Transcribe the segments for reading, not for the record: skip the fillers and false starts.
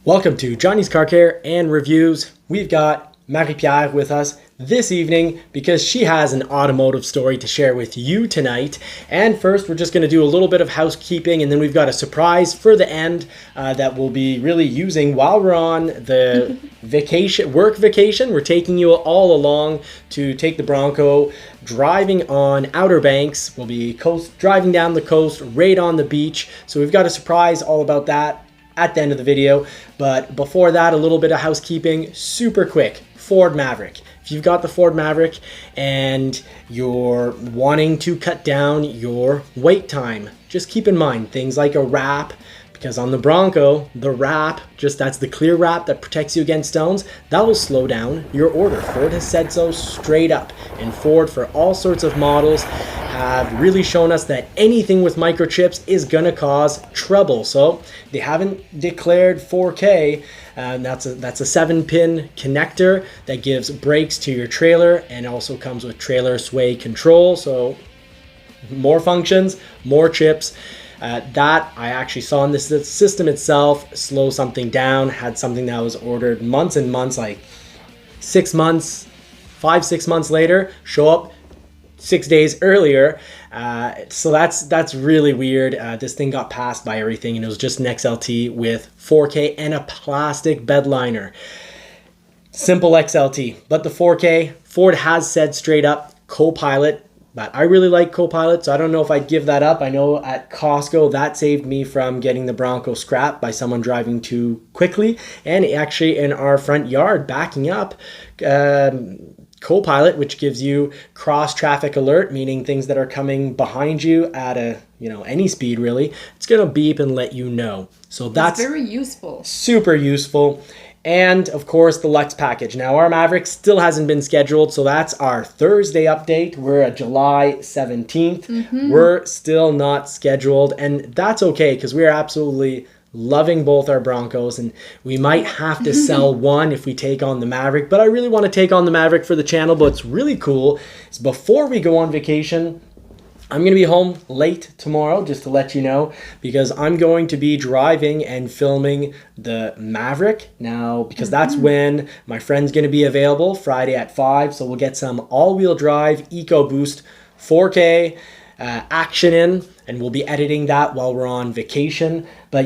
Welcome to Johnny's Car Care and Reviews. We've got Marie-Pierre with us this evening because she has an automotive story to share with you tonight. And first, we're just going to do a little bit of housekeeping, and then we've got a surprise for the end that we'll be really using while we're on the work vacation. We're taking you all along to take the Bronco, driving on Outer Banks. We'll be driving down the coast, right on the beach. So we've got a surprise all about that at the end of the video. But before that, a little bit of housekeeping, super quick. Ford Maverick. If you've got the Ford Maverick and you're wanting to cut down your wait time, just keep in mind things like a wrap, because on the Bronco, the wrap, that's the clear wrap that protects you against stones, that will slow down your order. Ford has said so straight up. And Ford, for all sorts of models, have really shown us that anything with microchips is going to cause trouble. So they haven't declared 4K. That's a 7-pin connector that gives brakes to your trailer and also comes with trailer sway control. So more functions, more chips. That I actually saw in the system itself slow something down. Had something that was ordered months and months, like 6 months, 5-6 months later, show up 6 days earlier. So that's really weird. This thing got passed by everything, and it was just an XLT with 4K and a plastic bed liner. Simple XLT, but the 4K, Ford has said straight up Copilot. But I really like Copilot, so I don't know if I'd give that up. I know at Costco, that saved me from getting the Bronco scrapped by someone driving too quickly. And actually in our front yard, backing up, Copilot, which gives you cross traffic alert, meaning things that are coming behind you at any speed really, it's gonna beep and let you know. So that's very useful. Super useful. And of course the Lux package. Now our Maverick still hasn't been scheduled, so that's our Thursday update. We're at July 17th. We're still not scheduled, and that's okay because we're absolutely loving both our Broncos, and we might have to sell one if we take on the Maverick, but I really want to take on the Maverick for the channel. But what's really cool is before we go on vacation, I'm going to be home late tomorrow, just to let you know, because I'm going to be driving and filming the Maverick now, because that's when my friend's going to be available, Friday at 5. So we'll get some all-wheel drive EcoBoost 4K action in, and we'll be editing that while we're on vacation. But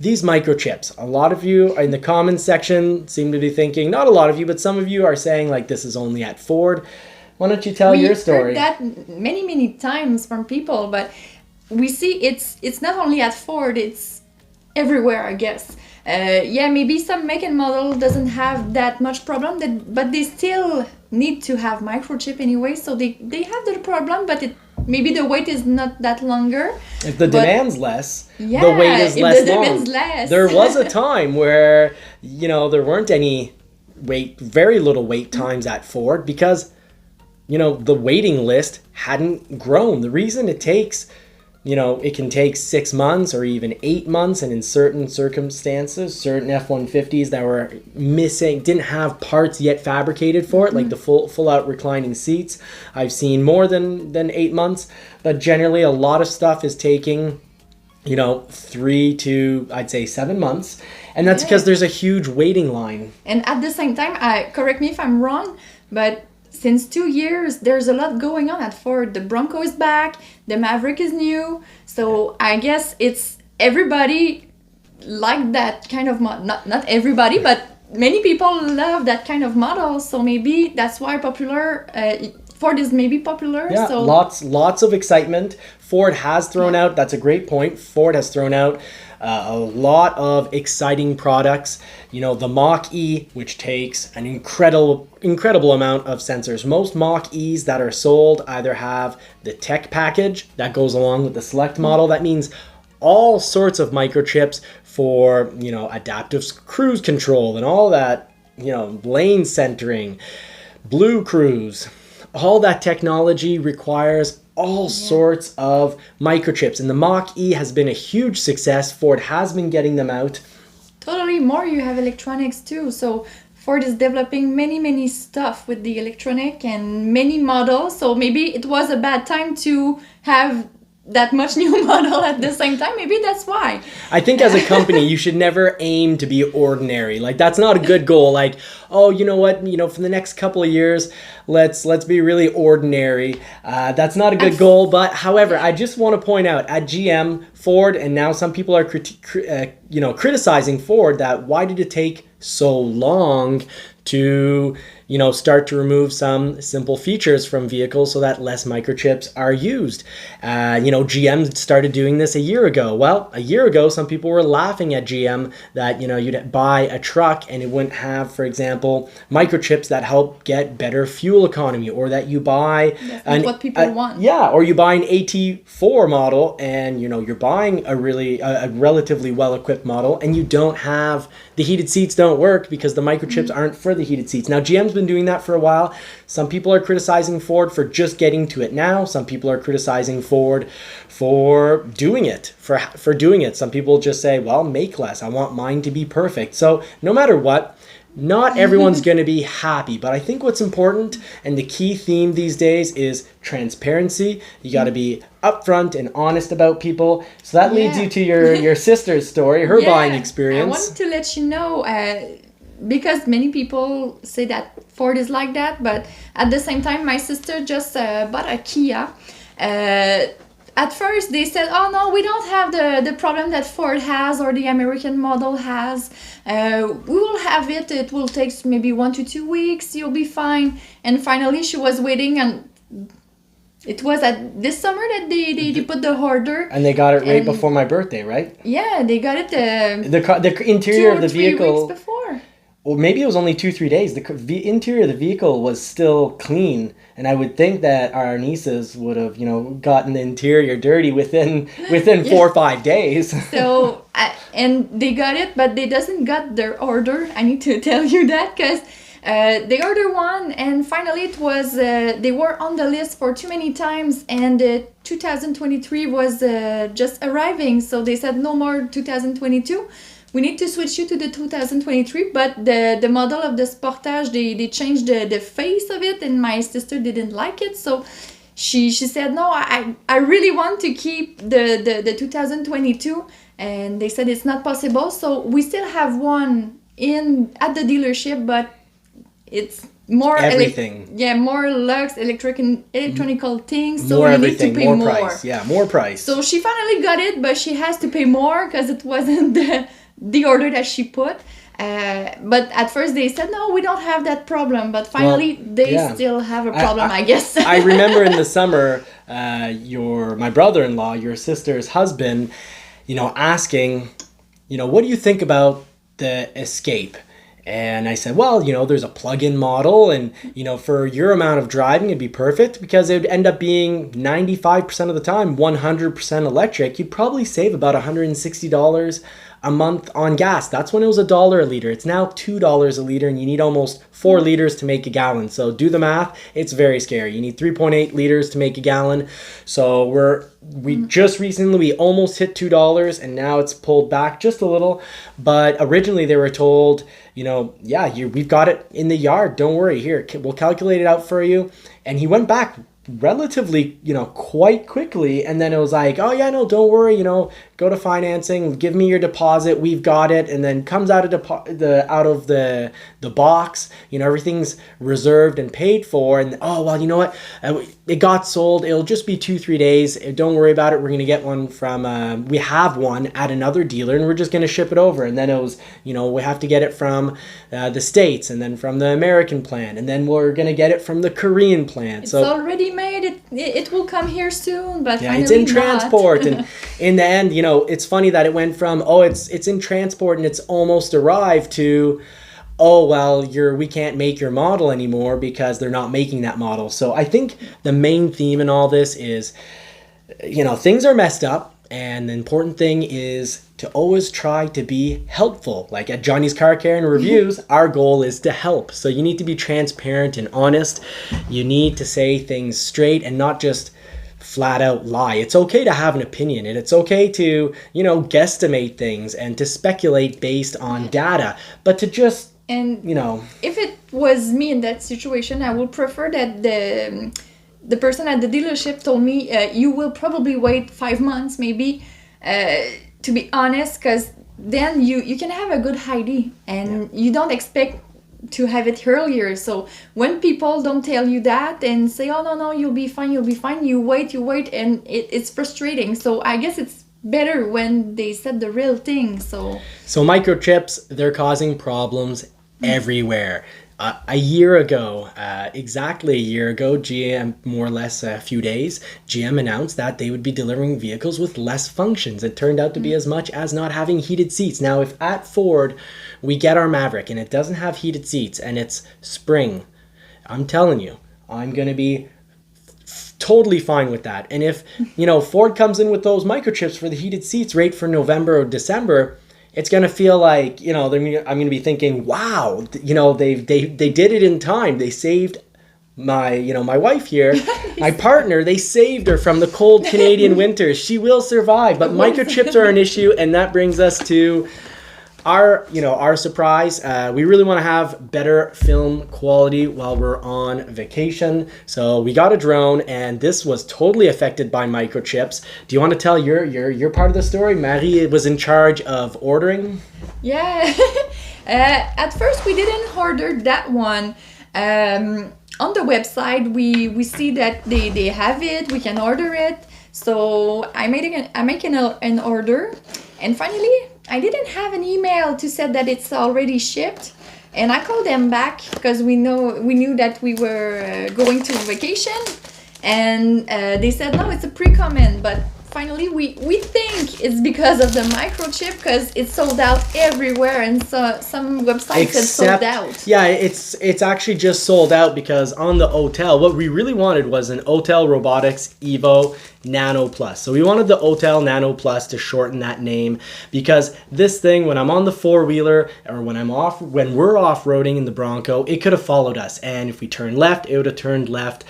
these microchips, a lot of you in the comments section seem to be thinking, not a lot of you, but some of you are saying like this is only at Ford. Why don't you tell your story? We've heard that many times from people, but we see it's not only at Ford, it's everywhere, I guess. Maybe some make and model doesn't have that much problem, but they still need to have microchip anyway, so they have the problem, but maybe the wait is not that longer. If the demand's less, the wait is less long. There was a time where, there weren't any very little wait times at Ford because the waiting list hadn't grown. The reason it takes, it can take 6 months or even 8 months, and in certain circumstances, certain F-150s that were missing, didn't have parts yet fabricated for it, like the full out reclining seats. I've seen more than 8 months, but generally a lot of stuff is taking 3 to, I'd say, 7 months. And that's because there's a huge waiting line. And at the same time, correct me if I'm wrong, but since 2 years, there's a lot going on at Ford. The Bronco is back, the Maverick is new, so I guess it's everybody like that kind of not everybody, but many people love that kind of model, so maybe that's why Ford is maybe popular. Yeah, so lots of excitement. Ford has thrown out, that's a great point, Ford has thrown out a lot of exciting products. The Mach-E, which takes an incredible amount of sensors. Most Mach-E's that are sold either have the tech package that goes along with the select model. That means all sorts of microchips for, adaptive cruise control and all that, lane centering, Blue Cruise. All that technology requires all sorts of microchips, and the Mach-E has been a huge success. Ford has been getting them out. Totally. More you have electronics too, so Ford is developing many stuff with the electronic and many models, so maybe it was a bad time to have that much new model at the same time. Maybe that's why. I think as a company, you should never aim to be ordinary. Like, that's not a good goal. Like, oh, you know what? For the next couple of years, let's be really ordinary. That's not a good goal. But however, I just want to point out at GM, Ford, and now some people are criticizing Ford that why did it take so long to start to remove some simple features from vehicles so that less microchips are used. GM started doing this a year ago. Well, a year ago, some people were laughing at GM that, you'd buy a truck and it wouldn't have, for example, microchips that help get better fuel economy, or that you buy what people want. Yeah, or you buy an AT4 model and, you're buying a relatively well-equipped model and you don't have, the heated seats don't work because the microchips aren't for the heated seats. Now, GM's been doing that for a while. Some people are criticizing Ford for just getting to it now. Some people are criticizing Ford for doing it, for doing it. Some people just say, well, make less. I want mine to be perfect. So no matter what, not everyone's going to be happy. But I think what's important and the key theme these days is transparency. You got to be upfront and honest about people. So that leads you to your sister's story, her buying experience. I wanted to let you know, because many people say that Ford is like that, but at the same time, my sister just bought a Kia. At first, they said, oh no, we don't have the problem that Ford has or the American model has. We will have it. It will take maybe 1 to 2 weeks. You'll be fine. And finally, she was waiting, and it was this summer that they put the order. And they got it right before my birthday, right? Yeah, they got it the interior of the 2 or 3 vehicle. weeks before. Or maybe it was only 2-3 days. The interior of the vehicle was still clean, and I would think that our nieces would have, gotten the interior dirty within 4 or 5 days. So, and they got it, but they doesn't got their order. I need to tell you that because they ordered one, and finally it was they were on the list for too many times, and 2023 was just arriving. So they said no more 2022. We need to switch you to the 2023, but the model of the Sportage, they changed the face of it, and my sister didn't like it. So she said, no, I really want to keep the 2022, and they said it's not possible. So we still have one at the dealership, but it's more everything. More luxe, electronical things. So more we everything, need to pay more. Price. Yeah, more price. So she finally got it, but she has to pay more because it wasn't the order that she put. But at first they said, no, we don't have that problem. But finally they still have a problem, I guess. I remember in the summer, my brother-in-law, your sister's husband, asking, what do you think about the Escape? And I said, well, there's a plug-in model, and, for your amount of driving, it'd be perfect because it would end up being 95% of the time, 100% electric. You'd probably save about $160 a month on gas. That's when it was $1 a liter. It's now $2 a liter, and you need almost 4 liters to make a gallon. So do the math. It's very scary. You need 3.8 liters to make a gallon. So we just recently, we almost hit $2, and now it's pulled back just a little. But originally they were told, we've got it in the yard. Don't worry. Here, we'll calculate it out for you. And he went back relatively, quite quickly. And then it was like, oh yeah, no, don't worry, go to financing, give me your deposit, we've got it. And then comes out of the box, everything's reserved and paid for. And oh, well, you know what? It got sold. It'll just be 2-3 days. Don't worry about it. We're going to get one from, we have one at another dealer, and we're just going to ship it over. And then it was, we have to get it from the States, and then from the American plant, and then we're going to get it from the Korean plant. It's already made. It will come here soon, but yeah, it's in transport. And in the end, it's funny that it went from, it's in transport and it's almost arrived, to, oh, well, we can't make your model anymore because they're not making that model. So I think the main theme in all this is, things are messed up, and the important thing is to always try to be helpful. Like at Johnny's Car Care and Reviews, our goal is to help. So you need to be transparent and honest. You need to say things straight and not just flat out lie. It's okay to have an opinion, and it's okay to, guesstimate things and to speculate based on data, but to just, if it was me in that situation, I would prefer that the person at the dealership told me, you will probably wait 5 months maybe, to be honest, because then you can have a good ID and you don't expect to have it earlier. So when people don't tell you that and say, oh no, you'll be fine, you wait, and it's frustrating. So I guess it's better when they said the real thing. So microchips, they're causing problems everywhere. A year ago, exactly a year ago, GM, more or less a few days, GM announced that they would be delivering vehicles with less functions. It turned out to be as much as not having heated seats. Now, if at Ford we get our Maverick and it doesn't have heated seats and it's spring, I'm telling you, I'm going to be totally fine with that. And if, Ford comes in with those microchips for the heated seats right for November or December, it's going to feel like, I'm going to be thinking, wow, they did it in time. They saved my wife here, my partner, they saved her from the cold Canadian winters. She will survive, but microchips are an issue. And that brings us to our surprise. We really want to have better film quality while we're on vacation. So we got a drone and this was totally affected by microchips. Do you want to tell your part of the story? Marie was in charge of ordering. Yeah. At first we didn't order that one. On the website we see that they have it, we can order it. So I make an order, and finally I didn't have an email to say that it's already shipped, and I called them back because we knew that we were going to vacation, and they said no, it's a pre-comment. But finally we think it's because of the microchip, because it's sold out everywhere, and so some websites said sold out. Yeah, it's actually just sold out because on the Hotel, what we really wanted was an Hotel Robotics Evo Nano Plus. So we wanted the Hotel Nano Plus to shorten that name, because this thing, when I'm on the four-wheeler or when we're off-roading in the Bronco, it could have followed us, and if we turned left, it would have turned left.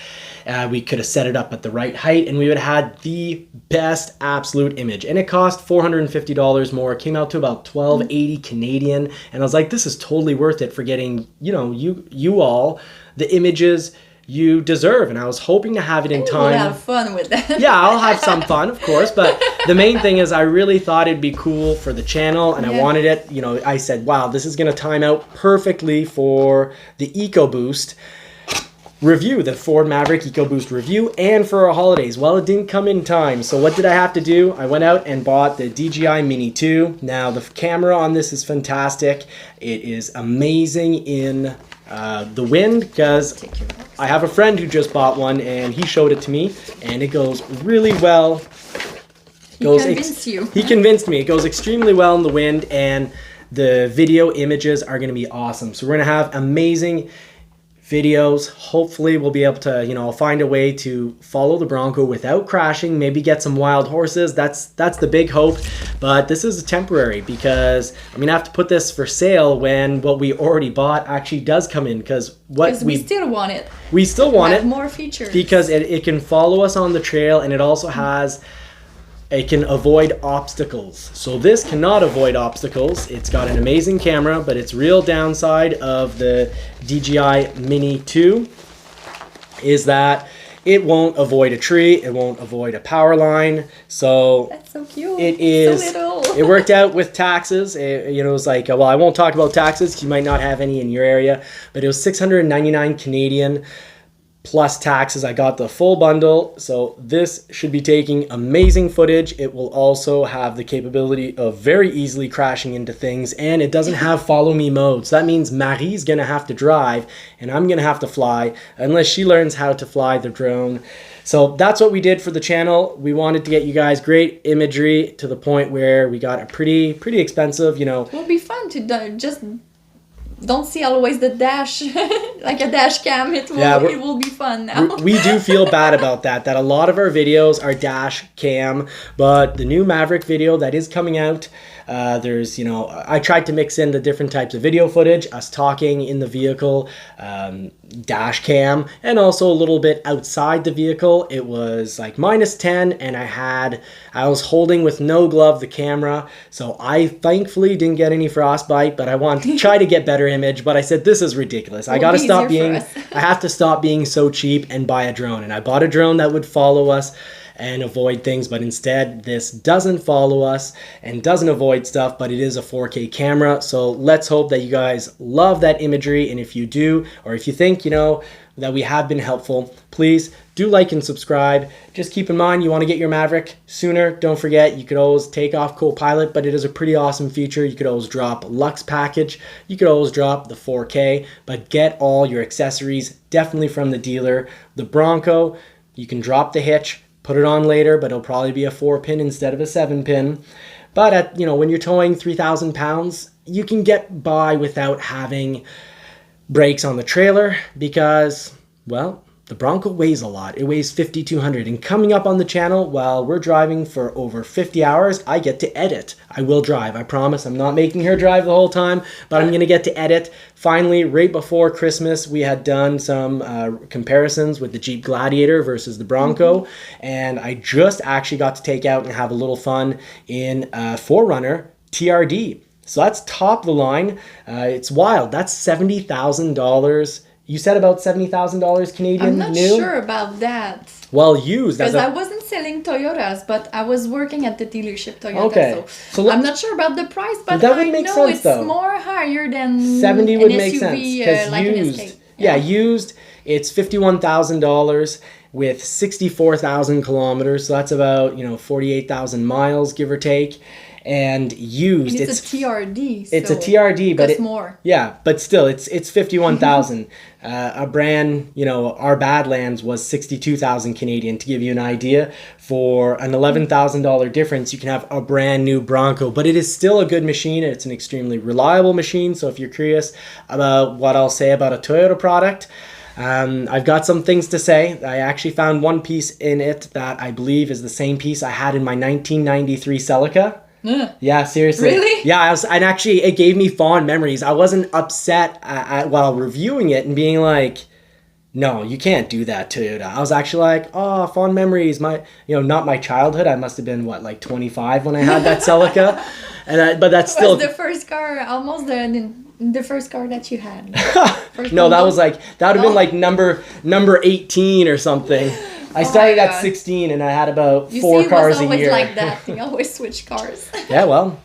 We could have set it up at the right height and we would have had the best absolute image. And it cost $450 more. It came out to about $12.80 Canadian. And I was like, this is totally worth it for getting, you all the images you deserve. And I was hoping to have it in time. We'll have fun with that. Yeah, I'll have some fun, of course. But the main thing is I really thought it'd be cool for the channel, and I wanted it. I said, wow, this is going to time out perfectly for the EcoBoost review, the Ford Maverick EcoBoost review, and for our holidays. Well, it didn't come in time, so what did I have to do? I went out and bought the DJI Mini 2. Now, the camera on this is fantastic. It is amazing in the wind, because I have a friend who just bought one, and he showed it to me, and it goes really well. He convinced you. He convinced me. It goes extremely well in the wind, and the video images are going to be awesome. So we're going to have amazing videos. Hopefully we'll be able to, find a way to follow the Bronco without crashing, maybe get some wild horses. That's the big hope. But this is temporary, because I'm going to have to put this for sale when what we already bought actually does come in, because we still want it. We still want it. More features. Because it can follow us on the trail, and it also it can avoid obstacles. So this cannot avoid obstacles. It's got an amazing camera, but its real downside of the DJI Mini 2 is that it won't avoid a tree, it won't avoid a power line. So that's so cute. It is. So little. It worked out with taxes. It was like, well, I won't talk about taxes because you might not have any in your area, but it was 699 Canadian. Plus taxes. I got the full bundle, so this should be taking amazing footage. It will also have the capability of very easily crashing into things, and it doesn't have follow me mode. So that means Marie's gonna have to drive and I'm gonna have to fly, unless she learns how to fly the drone. So that's what we did for the channel. We wanted to get you guys great imagery to the point where we got a pretty expensive, It will be fun to just don't see always the dash, like a dash cam. It will be fun now. We do feel bad about that a lot of our videos are dash cam, but the new Maverick video that is coming out, there's, I tried to mix in the different types of video footage, us talking in the vehicle, dash cam, and also a little bit outside the vehicle. It was like -10, and I was holding with no glove the camera, so I thankfully didn't get any frostbite, but I want to try to get better image. But I said, this is ridiculous. I gotta stop easier being for us. I have to stop being so cheap and buy a drone. And I bought a drone that would follow us and avoid things, but instead this doesn't follow us and doesn't avoid stuff, but it is a 4K camera. So let's hope that you guys love that imagery, and if you do, or if you think, that we have been helpful, please do like and subscribe. Just keep in mind, you want to get your Maverick sooner, don't forget, you could always take off Copilot, but it is a pretty awesome feature. You could always drop Lux package, you could always drop the 4K, but get all your accessories definitely from the dealer. The Bronco, you can drop the hitch, put it on later, but it'll probably be a 4-pin instead of a 7-pin. But when you're towing 3,000 pounds, you can get by without having brakes on the trailer because, well, the Bronco weighs a lot. It weighs 5,200. And coming up on the channel, while we're driving for over 50 hours, I get to edit. I will drive. I promise. I'm not making her drive the whole time, but I'm going to get to edit. Finally, right before Christmas, we had done some comparisons with the Jeep Gladiator versus the Bronco. And I just actually got to take out and have a little fun in 4Runner TRD. So that's top of the line. It's wild. That's $70,000. You said about $70,000 Canadian I'm not new? sure about that. Well, used. Because I wasn't selling Toyotas, but I was working at the dealership Toyota. Okay. So I'm not sure about the price, but that would I make know sense, it's though. more higher than 70 would an make SUV, sense. Because like used, an Escape. yeah, used, it's $51,000 with 64,000 kilometers. So that's about, 48,000 miles, give or take. And used, And it's a TRD. It's so a TRD, but it's more. Yeah, but still, it's 51,000. A brand, our Badlands was 62,000 Canadian. To give you an idea, for an $11,000 difference, you can have a brand new Bronco. But it is still a good machine. It's an extremely reliable machine. So if you're curious about what I'll say about a Toyota product, I've got some things to say. I actually found one piece in it that I believe is the same piece I had in my 1993 Celica. Yeah, seriously. Really? Yeah, and actually it gave me fond memories. I wasn't upset while reviewing it and being like, no, you can't do that, Toyota. I was actually like, oh, fond memories. Not my childhood. I must have been, 25 when I had that Celica. But that's still... Was the first car, almost the first car that you had? No, that would have been like number 18 or something. I started at 16 and I had about 4 cars a year. You always like that. You always switch cars. Yeah, well,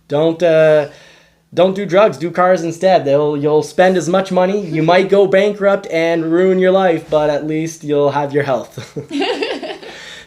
don't do drugs. Do cars instead. You'll spend as much money. You might go bankrupt and ruin your life, but at least you'll have your health.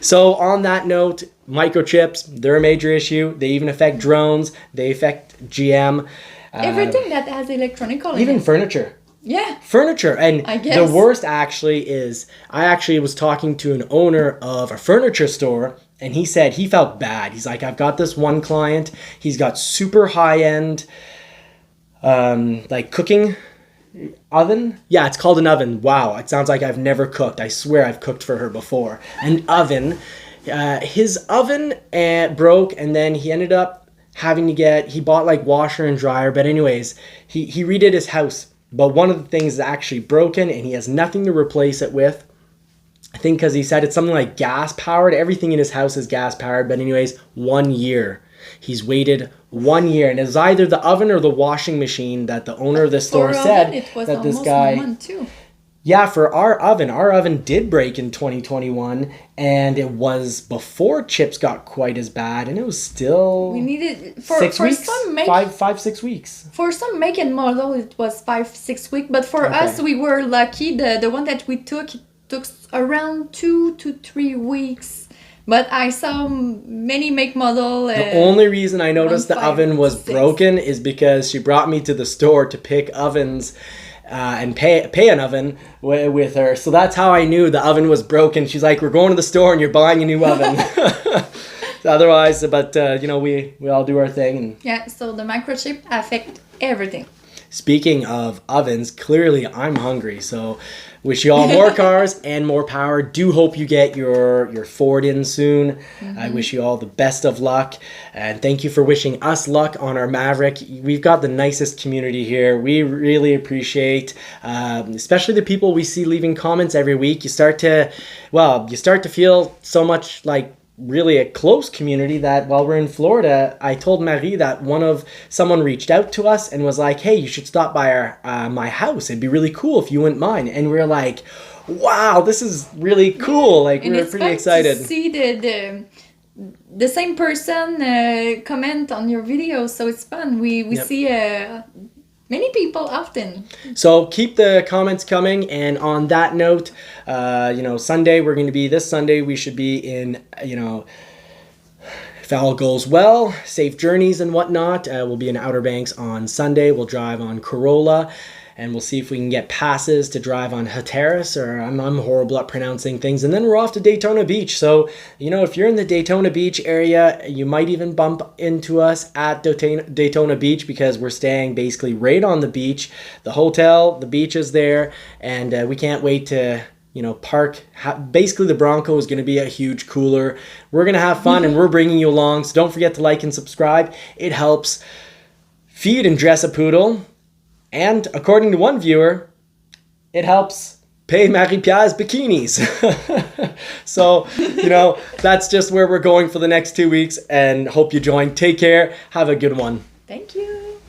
So on that note, microchips, they're a major issue. They even affect drones. They affect GM. Everything that has electronic even furniture. Yeah. Furniture. And I guess. the worst actually is I actually was talking to an owner of a furniture store and he said he felt bad. He's like, I've got this one client. He's got super high-end cooking oven. Yeah, it's called an oven. Wow. It sounds like I've never cooked. I swear I've cooked for her before. An oven. His oven broke and then he ended up he bought washer and dryer. But anyways, he redid his house. But one of the things is actually broken and he has nothing to replace it with. I think because he said it's something like gas powered. Everything in his house is gas powered. But anyways, 1 year. He's waited 1 year. And it was either the oven or the washing machine that the owner of the store said it was that this almost guy... 1 month too. Yeah, for our oven did break in 2021, and it was before chips got quite as bad, and it was still we needed 6 weeks, some make 5-6 weeks. For some make and model, it was 5-6 weeks, but for us, we were lucky. The one that we took, it took around 2 to 3 weeks. But I saw many make model. The only reason I noticed the oven was broken is because she brought me to the store to pick ovens. And pay an oven with her. So that's how I knew the oven was broken. She's like, we're going to the store and you're buying a new oven. Otherwise, but we all do our thing. And yeah, so the microchip affect everything. Speaking of ovens, clearly I'm hungry. So wish you all more cars and more power. Do hope you get your Ford in soon. Mm-hmm. I wish you all the best of luck. And thank you for wishing us luck on our Maverick. We've got the nicest community here. We really appreciate, especially the people we see leaving comments every week. You start to feel so much like really a close community that while we're in Florida, I told Marie that someone reached out to us and was like, hey, you should stop by my house. It'd be really cool if you wouldn't mind. And we were like, wow, this is really cool. Like, we were pretty excited. To see the same person comment on your video, so it's fun. We see many people often. So keep the comments coming. And on that note, Sunday, this Sunday, we should be in, if all goes well, safe journeys and whatnot. We'll be in Outer Banks on Sunday. We'll drive on Corolla. And we'll see if we can get passes to drive on Hatteras, or I'm horrible at pronouncing things. And then we're off to Daytona Beach. So, if you're in the Daytona Beach area, you might even bump into us at Daytona Beach, because we're staying basically right on the beach. The hotel, the beach is there, and we can't wait to park. Basically, the Bronco is going to be a huge cooler. We're going to have fun, and we're bringing you along. So don't forget to like and subscribe. It helps feed and dress a poodle. And according to one viewer, it helps pay Marie-Pierre's bikinis. So, that's just where we're going for the next 2 weeks, and hope you join. Take care. Have a good one. Thank you.